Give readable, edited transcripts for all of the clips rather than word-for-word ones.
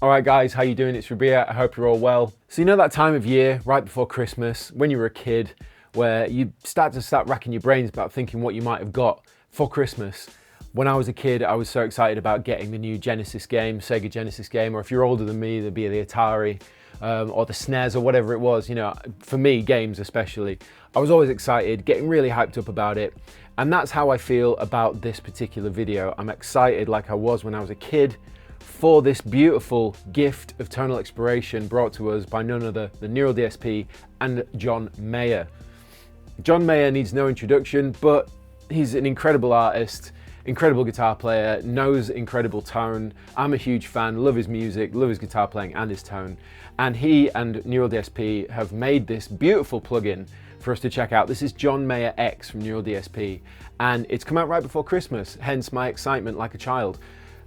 Alright guys, how you doing? It's Rabea, I hope you're all well. So you know that time of year, right before Christmas, when you were a kid, where you start racking your brains about thinking what you might have got for Christmas. When I was a kid, I was so excited about getting the new Genesis game, Sega Genesis game, or if you're older than me, there'd be the Atari, or the SNES, or whatever it was. You know, for me, games especially, I was always excited, getting really hyped up about it. And that's how I feel about this particular video. I'm excited like I was when I was a kid for this beautiful gift of tonal exploration brought to us by none other than Neural DSP and John MAYER. John MAYER needs no introduction, but he's an incredible artist, incredible guitar player, knows incredible tone. I'm a huge fan, love his music, love his guitar playing and his tone. And he and Neural DSP have made this beautiful plugin for us to check out. This is John MAYER X from Neural DSP, and it's come out right before Christmas, hence my excitement like a child.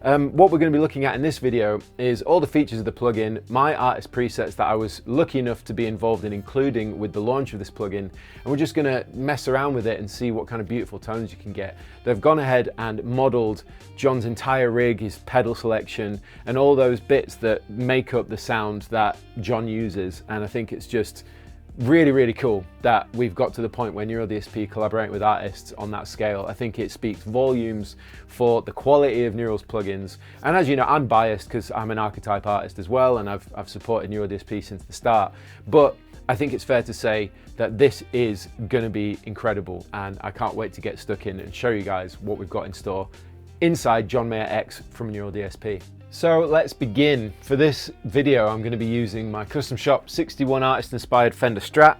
What we're going to be looking at in this video is all the features of the plugin, my artist presets that I was lucky enough to be involved in including with the launch of this plugin, and we're just going to mess around with it and see what kind of beautiful tones you can get. They've gone ahead and modeled John's entire rig, his pedal selection, and all those bits that make up the sound that John uses, and I think it's just really cool that we've got to the point where Neural DSP collaborating with artists on that scale. I think it speaks volumes for the quality of Neural's plugins. And as you know, I'm biased because I'm an Archetype artist as well, and I've supported Neural DSP since the start. But I think it's fair to say that this is going to be incredible, and I can't wait to get stuck in and show you guys what we've got in store inside John MAYER X from Neural DSP. So let's begin. For this video, I'm going to be using my custom shop 61 artist inspired Fender Strat.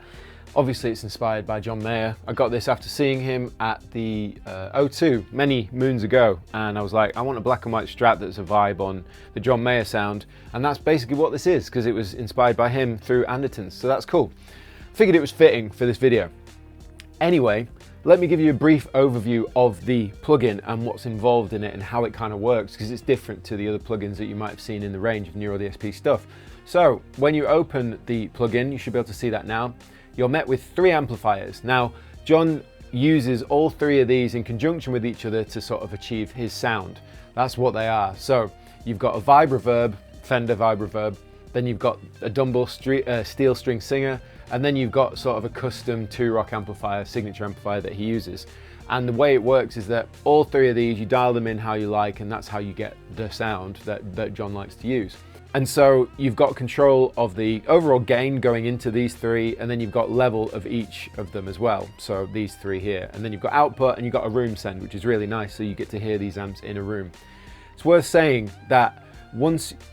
Obviously it's inspired by John MAYER. I got this after seeing him at the O2 many moons ago, and I was like, I want a black and white Strat that's a vibe on the John MAYER sound, and that's basically what this is, because it was inspired by him through Anderton's, so that's cool. Figured it was fitting for this video. Anyway, let me give you a brief overview of the plugin and what's involved in it and how it kind of works, because it's different to the other plugins that you might have seen in the range of Neural DSP stuff. So when you open the plugin, you should be able to see that now, you're met with 3 amplifiers. Now, John uses all 3 of these in conjunction with each other to sort of achieve his sound. That's what they are. So you've got a Vibe Reverb, Fender Vibe Reverb, then you've got a Dumble steel string singer, and then you've got sort of a custom 2-rock amplifier, signature amplifier that he uses. And the way it works is that all 3 of these, you dial them in how you like, and that's how you get the sound that John likes to use. And so you've got control of the overall gain going into these 3, and then you've got level of each of them as well. So these 3 here, and then you've got output, and you've got a room send, which is really nice, so you get to hear these amps in a room. It's worth saying that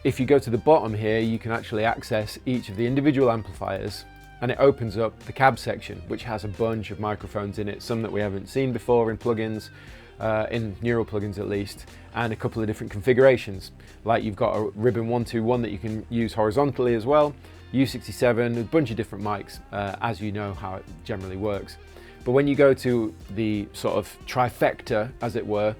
if you go to the bottom here, you can actually access each of the individual amplifiers, and it opens up the cab section, which has a bunch of microphones in it, some that we haven't seen before in plugins, in Neural plugins at least, and a couple of different configurations. Like you've got a Ribbon 121 that you can use horizontally as well, U67, a bunch of different mics, as you know how it generally works. But when you go to the sort of trifecta, as it were,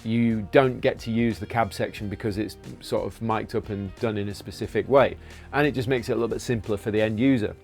you don't get to use the cab section because it's sort of mic'd up and done in a specific way. And it just makes it a little bit simpler for the end user.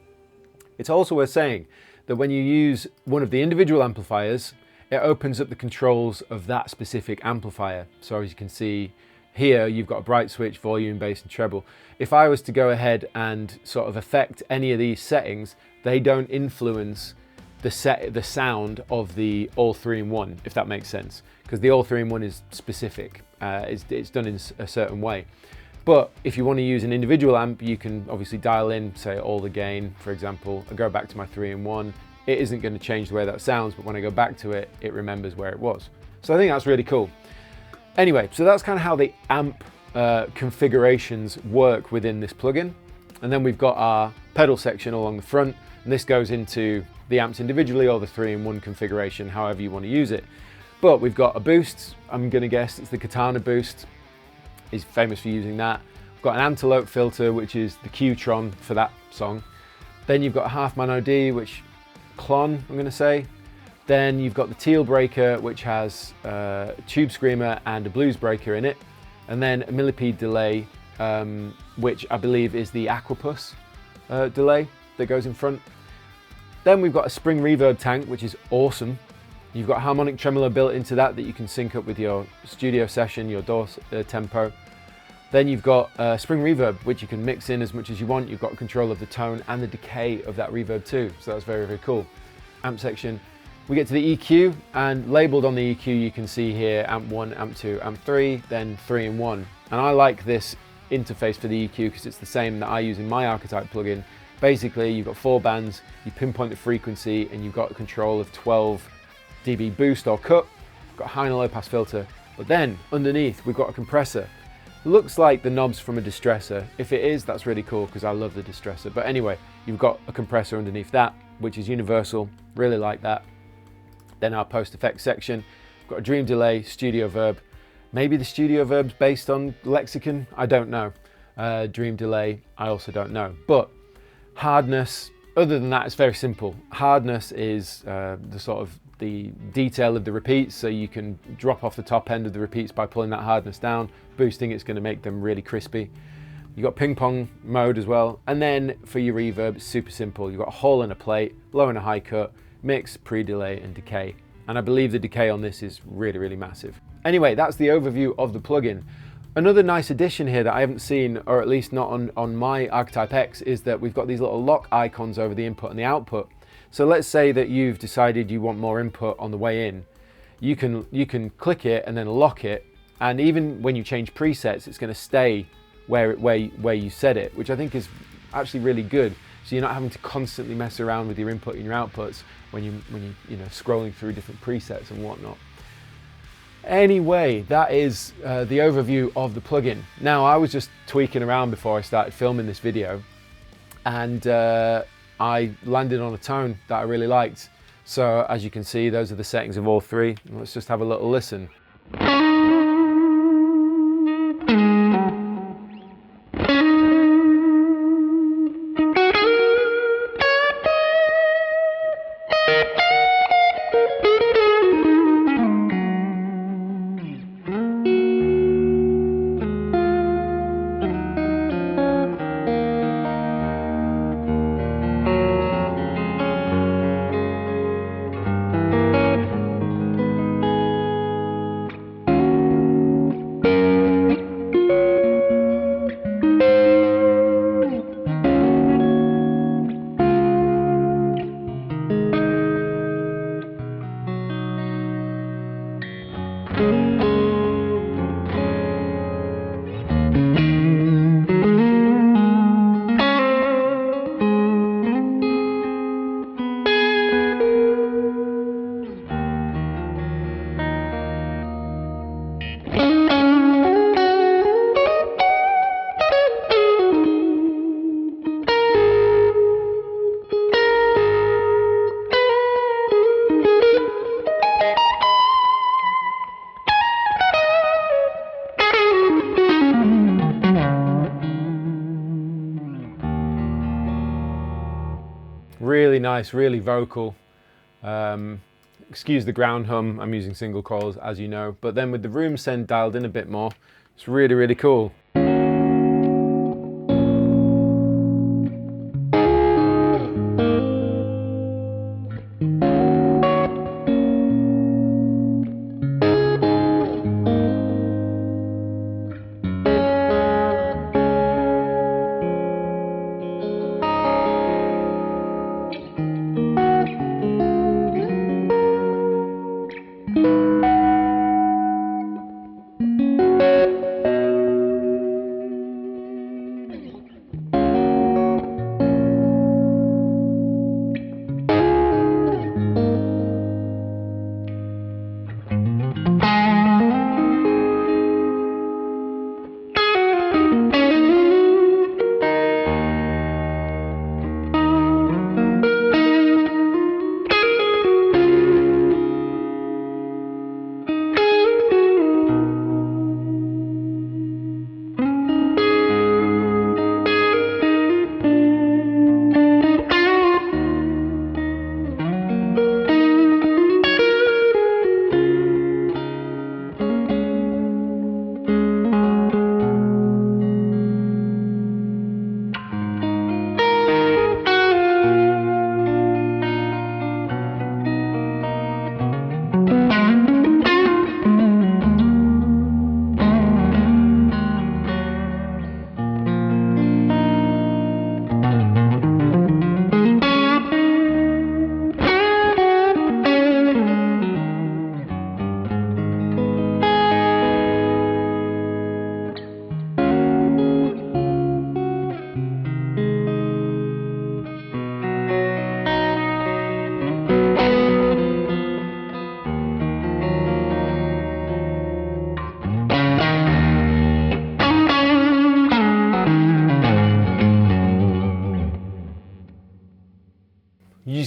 It's also worth saying that when you use one of the individual amplifiers, it opens up the controls of that specific amplifier. So as you can see here, you've got a bright switch, volume, bass and treble. If I was to go ahead and sort of affect any of these settings, they don't influence the sound of the all 3-in-1, if that makes sense, because the all 3-in-1 is specific. It's done in a certain way. But if you want to use an individual amp, you can obviously dial in, say, all the gain, for example, and go back to my 3-in-1. It isn't going to change the way that sounds, but when I go back to it, it remembers where it was. So I think that's really cool. Anyway, so that's kind of how the amp configurations work within this plugin. And then we've got our pedal section along the front, and this goes into the amps individually or the 3-in-1 configuration, however you want to use it. But we've got a boost. I'm going to guess it's the Katana boost. He's famous for using that. We've got an Antelope Filter, which is the Q-tron for that song. Then you've got a half-man OD, which Clon, I'm going to say. Then you've got the TealBreaker, which has a Tube Screamer and a Blues Breaker in it. And then a Millipede Delay, which I believe is the Aquapus delay that goes in front. Then we've got a spring reverb tank, which is awesome. You've got Harmonic Tremelo built into that you can sync up with your studio session, your DAW tempo. Then you've got spring reverb, which you can mix in as much as you want. You've got control of the tone and the decay of that reverb too. So that's very, very cool. Amp section. We get to the EQ, and labeled on the EQ you can see here amp 1, amp 2, amp 3, then 3 in 1. And I like this interface for the EQ because it's the same that I use in my ARCHETYPE plugin. Basically, you've got 4 bands, you pinpoint the frequency, and you've got control of 12 dB boost or cut. You've got a high and a low pass filter. But then underneath we've got a compressor. Looks like the knobs from a distressor. If it is, that's really cool because I love the distressor. But anyway, you've got a compressor underneath that, which is universal. Really like that. Then our post effects section. We've got a Dream Delay, Studio Verb. Maybe the Studio Verb's based on Lexicon, I don't know. Dream Delay, I also don't know. But hardness, other than that, it's very simple. Hardness is the sort of the detail of the repeats, so you can drop off the top end of the repeats by pulling that hardness down. Boosting, it's going to make them really crispy. You've got ping pong mode as well. And then for your reverb, it's super simple. You've got a hall and a plate, low and a high cut, mix, pre-delay and decay. And I believe the decay on this is really, really massive. Anyway, that's the overview of the plugin. Another nice addition here that I haven't seen, or at least not on my ARCHETYPE X, is that we've got these little lock icons over the input and the output. So let's say that you've decided you want more input on the way in. You can click it and then lock it, and even when you change presets, it's going to stay where you set it, which I think is actually really good. So you're not having to constantly mess around with your input and your outputs when you scrolling through different presets and whatnot. Anyway, that is the overview of the plugin. Now, I was just tweaking around before I started filming this video, and I landed on a tone that I really liked. So as you can see, those are the settings of all 3. Let's just have a little listen. Really nice, really vocal. Excuse the ground hum, I'm using single coils as you know, but then with the room send dialed in a bit more, it's really, really cool.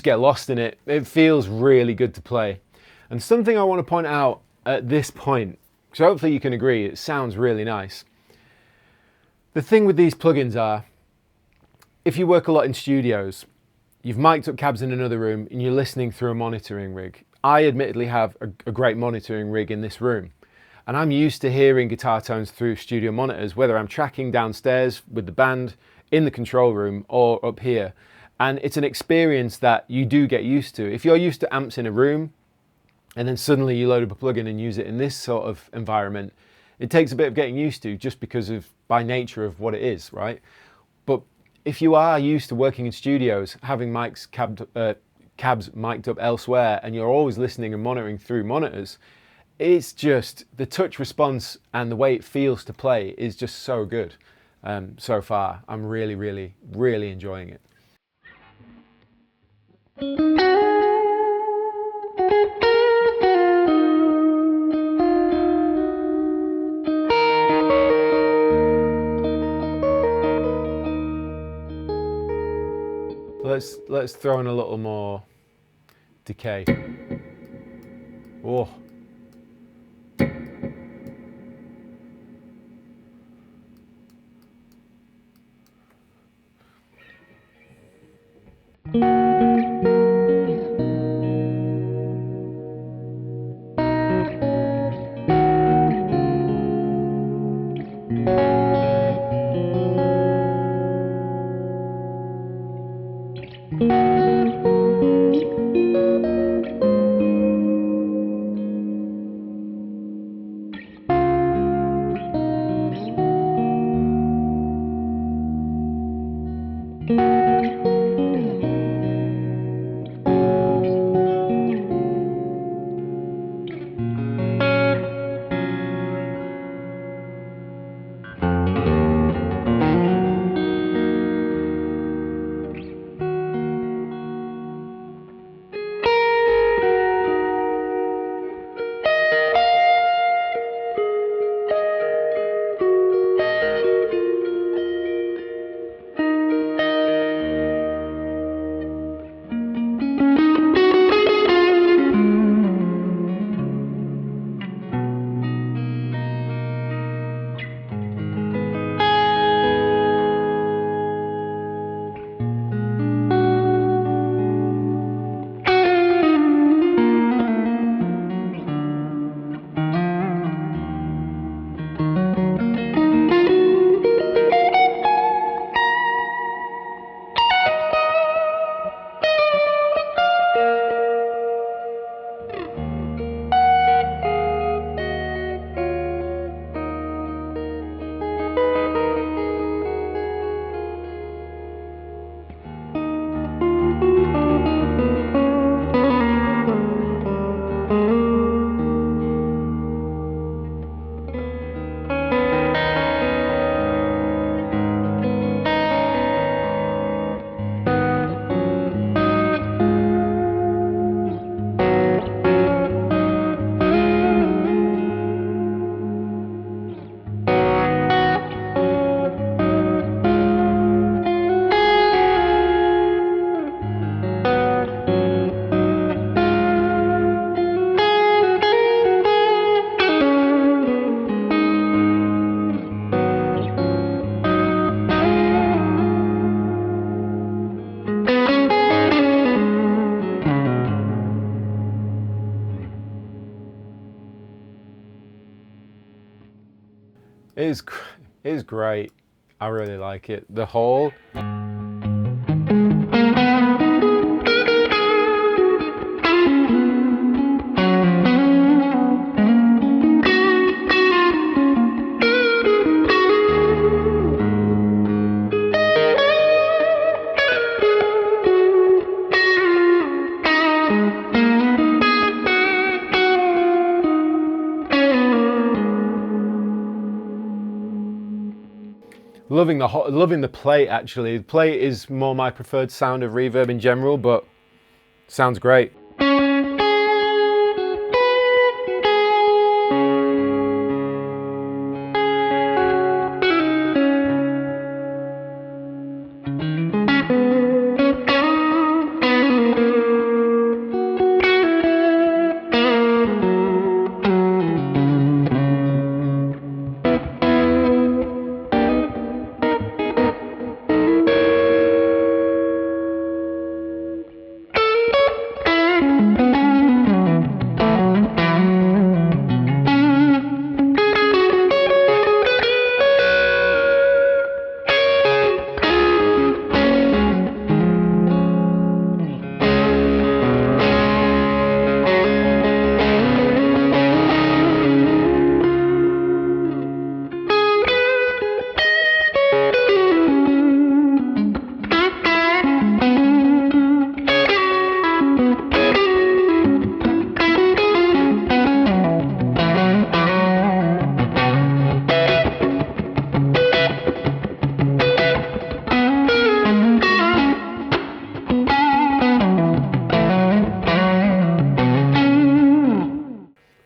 get lost in it. It feels really good to play. And something I want to point out at this point, so hopefully you can agree, it sounds really nice. The thing with these plugins are, if you work a lot in studios, you've mic'd up cabs in another room and you're listening through a monitoring rig. I admittedly have a great monitoring rig in this room, and I'm used to hearing guitar tones through studio monitors, whether I'm tracking downstairs with the band, in the control room, or up here. And it's an experience that you do get used to. If you're used to amps in a room, and then suddenly you load up a plugin and use it in this sort of environment, it takes a bit of getting used to, just because of, by nature of what it is, right? But if you are used to working in studios, having cabs mic'd up elsewhere, and you're always listening and monitoring through monitors, it's just, the touch response and the way it feels to play is just so good. So far, I'm really, really, really enjoying it. Let's throw in a little more decay. Oh. It is great. I really like it. The whole. Loving the plate actually. The plate is more my preferred sound of reverb in general, but sounds great.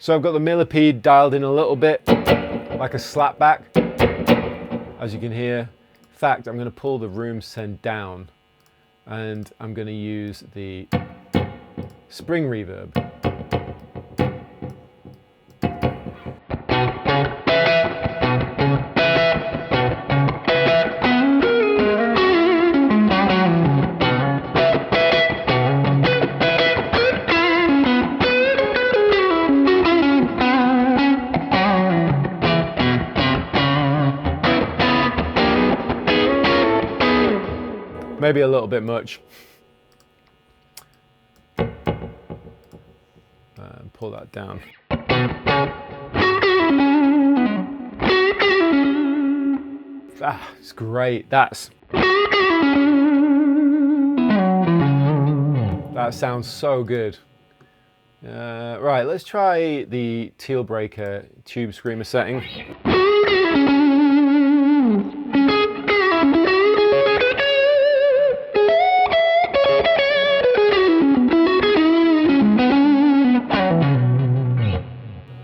So I've got the Millipede dialed in a little bit, like a slapback, as you can hear. In fact, I'm going to pull the room send down, and I'm going to use the spring reverb. Maybe a little bit much. Pull that down. Ah, it's great. That sounds so good. Right, let's try the TealBreaker tube screamer setting.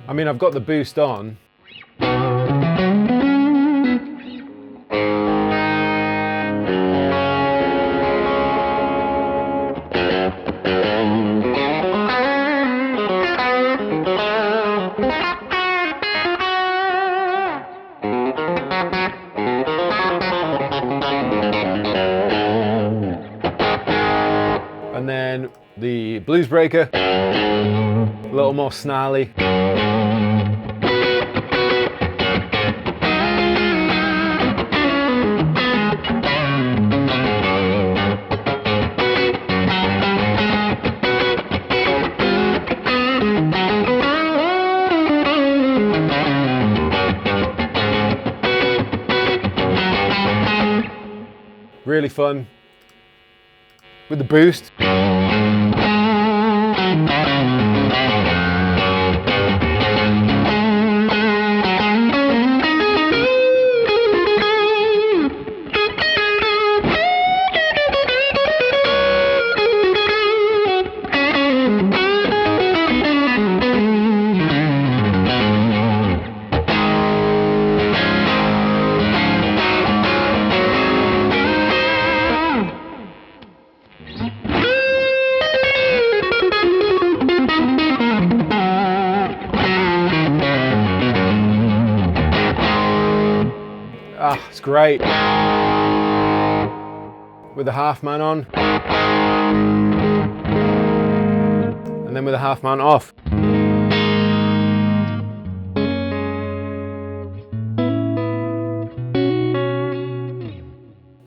I mean, I've got the boost on. And then the blues breaker, a little more snarly. Really fun with the boost. Ah, it's great. With the half man on. And then with the half man off.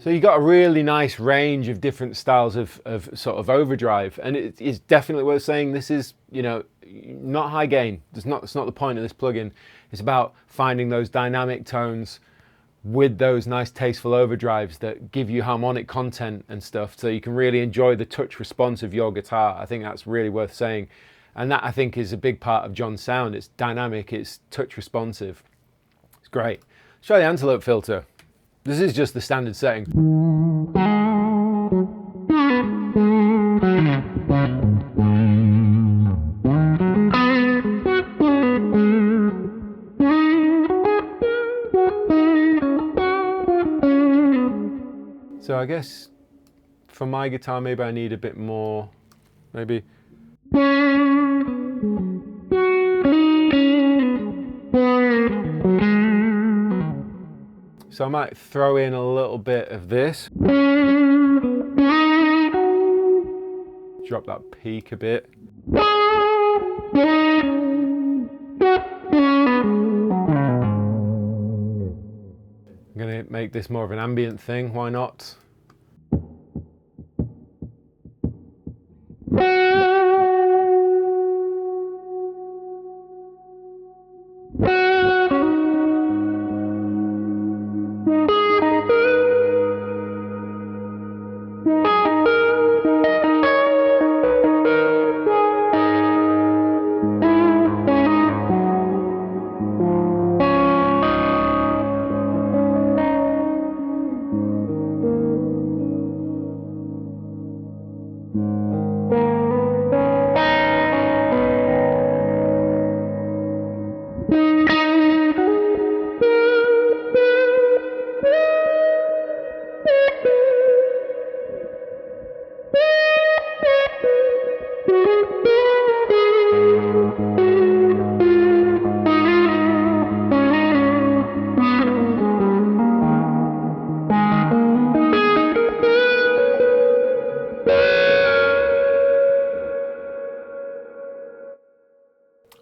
So you got a really nice range of different styles of sort of overdrive, and it is definitely worth saying this is, you know, not high gain. It's not the point of this plugin. It's about finding those dynamic tones with those nice tasteful overdrives that give you harmonic content and stuff, so you can really enjoy the touch response of your guitar. I think that's really worth saying, and that I think is a big part of John's sound. It's dynamic, it's touch responsive. It's great. Let's try the Antelope Filter. This is just the standard setting. So I guess for my guitar, maybe I need a bit more, maybe. So I might throw in a little bit of this. Drop that peak a bit. I'm going to make this more of an ambient thing, why not?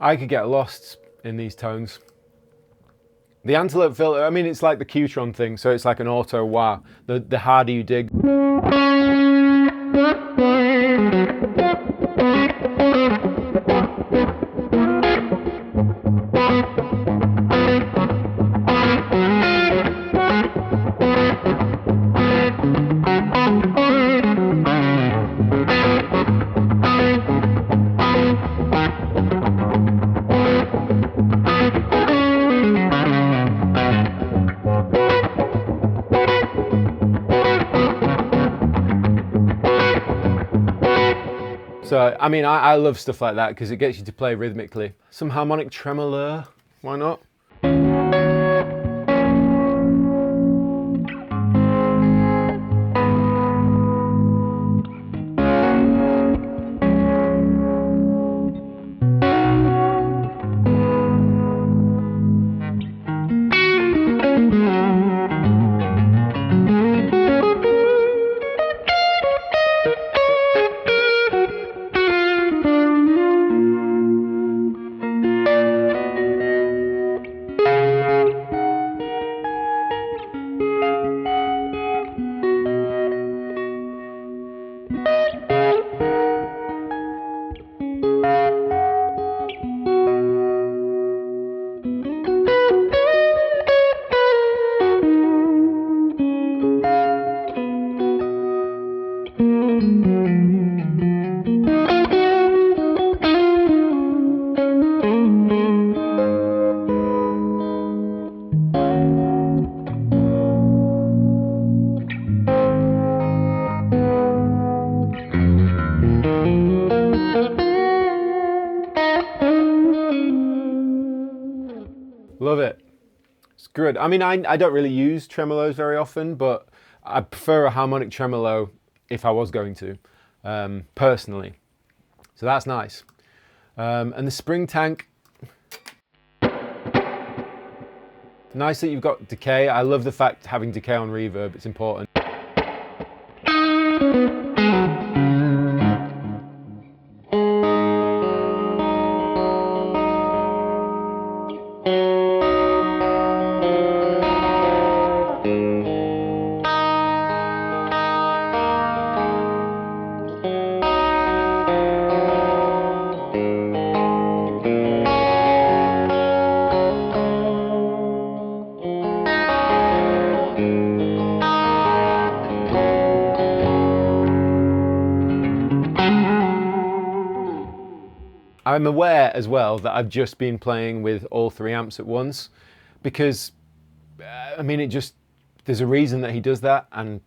I could get lost in these tones. The Antelope Filter, I mean, it's like the Qtron thing, so it's like an auto wah. The harder you dig. So, I mean, I love stuff like that because it gets you to play rhythmically. Some harmonic tremolo, why not? Love it. It's good. I mean, I don't really use tremolos very often, but I prefer a harmonic tremolo if I was going to, personally. So that's nice. And the spring tank, nice that you've got decay. I love the fact having decay on reverb, it's important. I'm aware as well that I've just been playing with all 3 amps at once because, I mean, there's a reason that he does that, and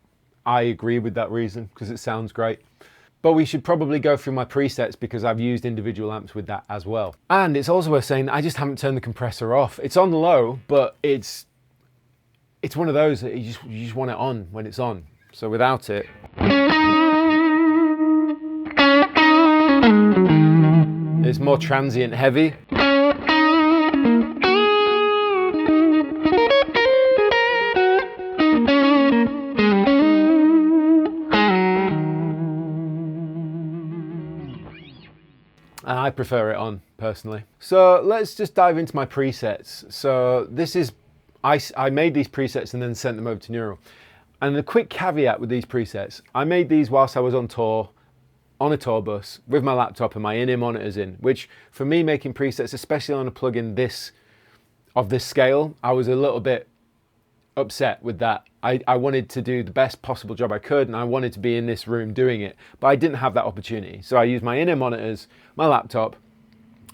I agree with that reason because it sounds great. But we should probably go through my presets because I've used individual amps with that as well. And it's also worth saying I just haven't turned the compressor off. It's on low, but it's one of those that you just want it on when it's on. So without it, it's more transient heavy. And I prefer it on, personally. So let's just dive into my presets. So this is, I made these presets and then sent them over to Neural. And the quick caveat with these presets, I made these whilst I was on tour, on a tour bus with my laptop and my in-ear monitors in, which for me making presets, especially on a plugin of this scale, I was a little bit upset with that. I wanted to do the best possible job I could, and I wanted to be in this room doing it, but I didn't have that opportunity. So I used my in-ear monitors, my laptop,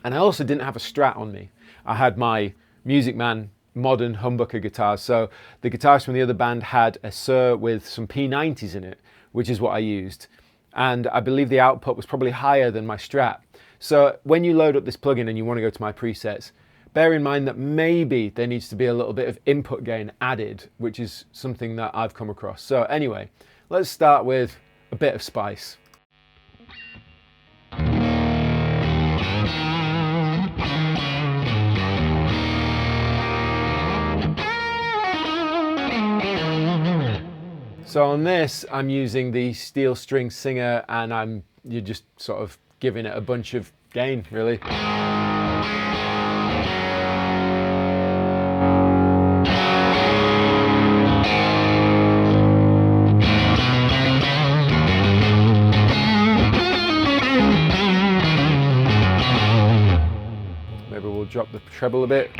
and I also didn't have a Strat on me. I had my Music Man modern humbucker guitars. So the guitars from the other band had a Sir with some P90s in it, which is what I used. And I believe the output was probably higher than my Strat. So when you load up this plugin and you want to go to my presets, bear in mind that maybe there needs to be a little bit of input gain added, which is something that I've come across. So anyway, let's start with a bit of spice. So on this, I'm using the Steel String Singer, and you're just sort of giving it a bunch of gain, really. Maybe we'll drop the treble a bit.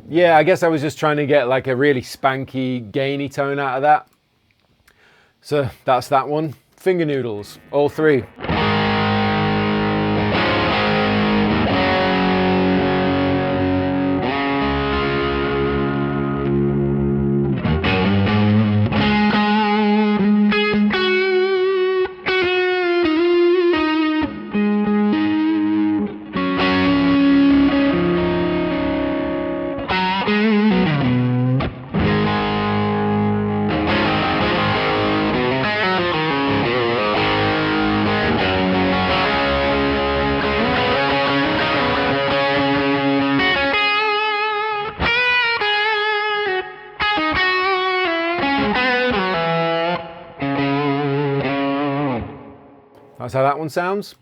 Yeah, I guess I was just trying to get like a really spanky, gainy tone out of that. So that's that one. Finger noodles, all three. That's how that one sounds.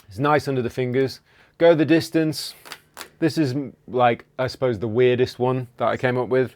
It's nice under the fingers. Go the distance. This is like, I suppose, the weirdest one that I came up with.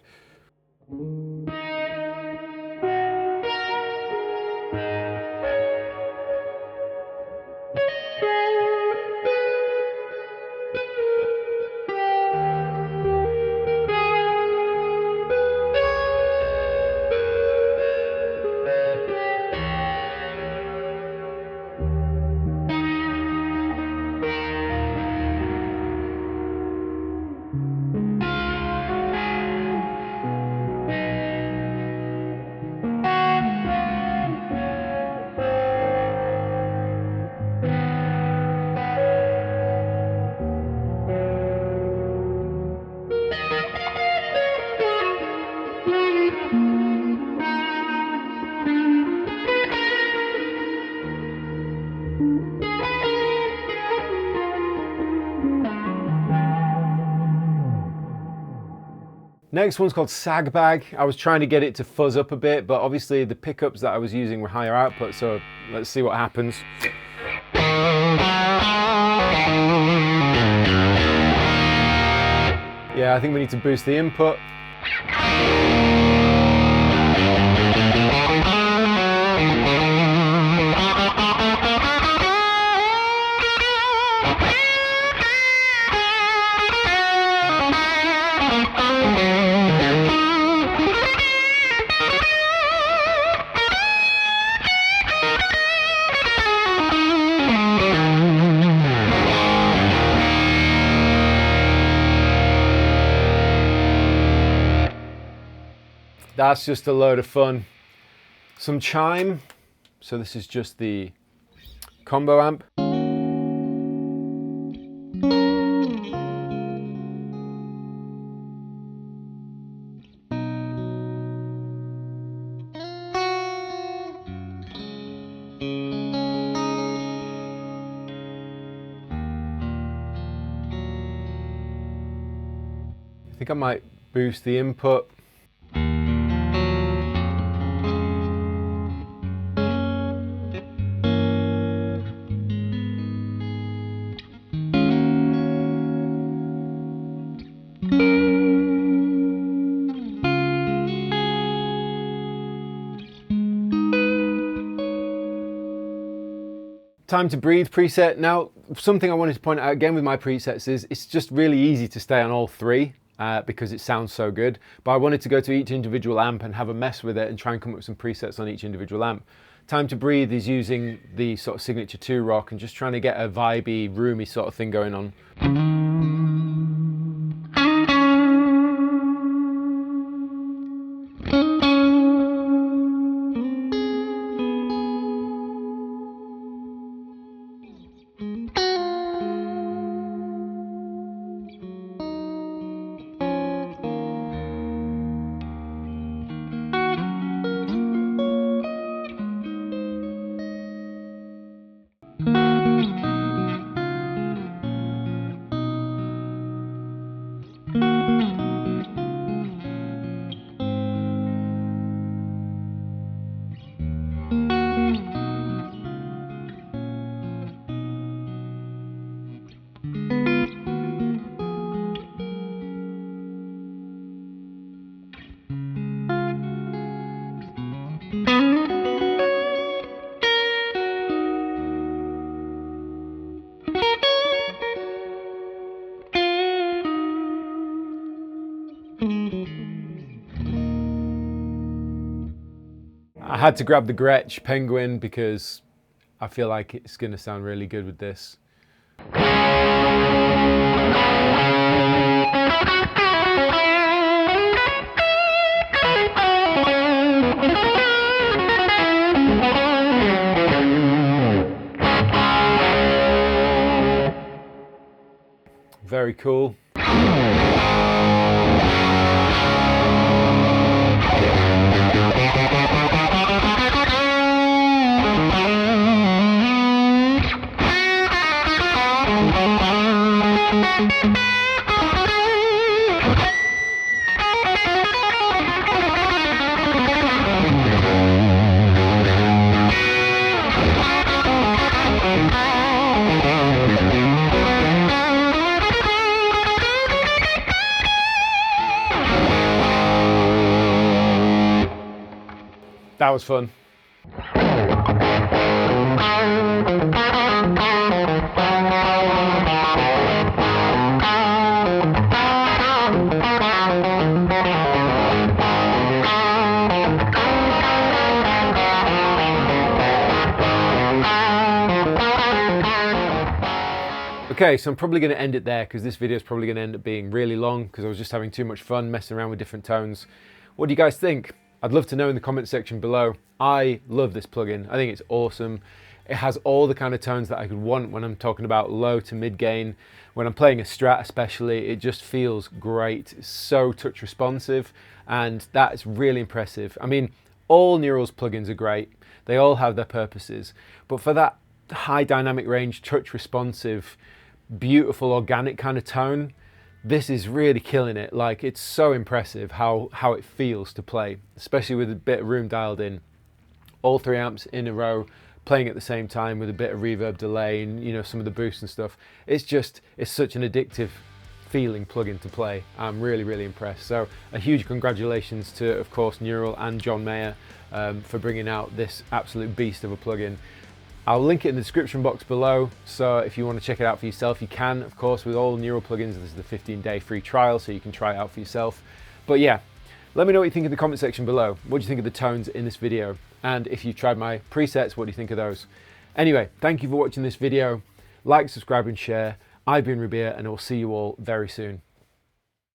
Next one's called Sag Bag. I was trying to get it to fuzz up a bit, but obviously the pickups that I was using were higher output, so let's see what happens. Yeah, I think we need to boost the input. That's just a load of fun. Some chime. So this is just the combo amp. I think I might boost the input. Time to Breathe preset. Now, something I wanted to point out again with my presets is it's just really easy to stay on all three because it sounds so good. But I wanted to go to each individual amp and have a mess with it and try and come up with some presets on each individual amp. Time to Breathe is using the sort of Signature 2 rock and just trying to get a vibey, roomy sort of thing going on. I had to grab the Gretsch Penguin because I feel like it's going to sound really good with this. Very cool. That was fun. Okay, so I'm probably going to end it there because this video is probably going to end up being really long because I was just having too much fun messing around with different tones. What do you guys think? I'd love to know in the comment section below. I love this plugin. I think it's awesome. It has all the kind of tones that I could want when I'm talking about low to mid gain. When I'm playing a Strat especially, it just feels great. It's so touch responsive and that's really impressive. I mean, all Neural's plugins are great. They all have their purposes. But for that high dynamic range, touch responsive, beautiful organic kind of tone, this is really killing it. Like, it's so impressive how it feels to play, especially with a bit of room dialed in. All 3 amps in a row, playing at the same time with a bit of reverb delay and, you know, some of the boosts and stuff. It's such an addictive feeling plugin to play. I'm really, really impressed. So a huge congratulations to, of course, Neural and John MAYER for bringing out this absolute beast of a plugin. I'll link it in the description box below, so if you want to check it out for yourself, you can. Of course, with all Neural plugins, this is the 15-day free trial, so you can try it out for yourself. But yeah, let me know what you think in the comment section below. What do you think of the tones in this video? And if you've tried my presets, what do you think of those? Anyway, thank you for watching this video. Like, subscribe, and share. I've been Rabea, and I'll see you all very soon.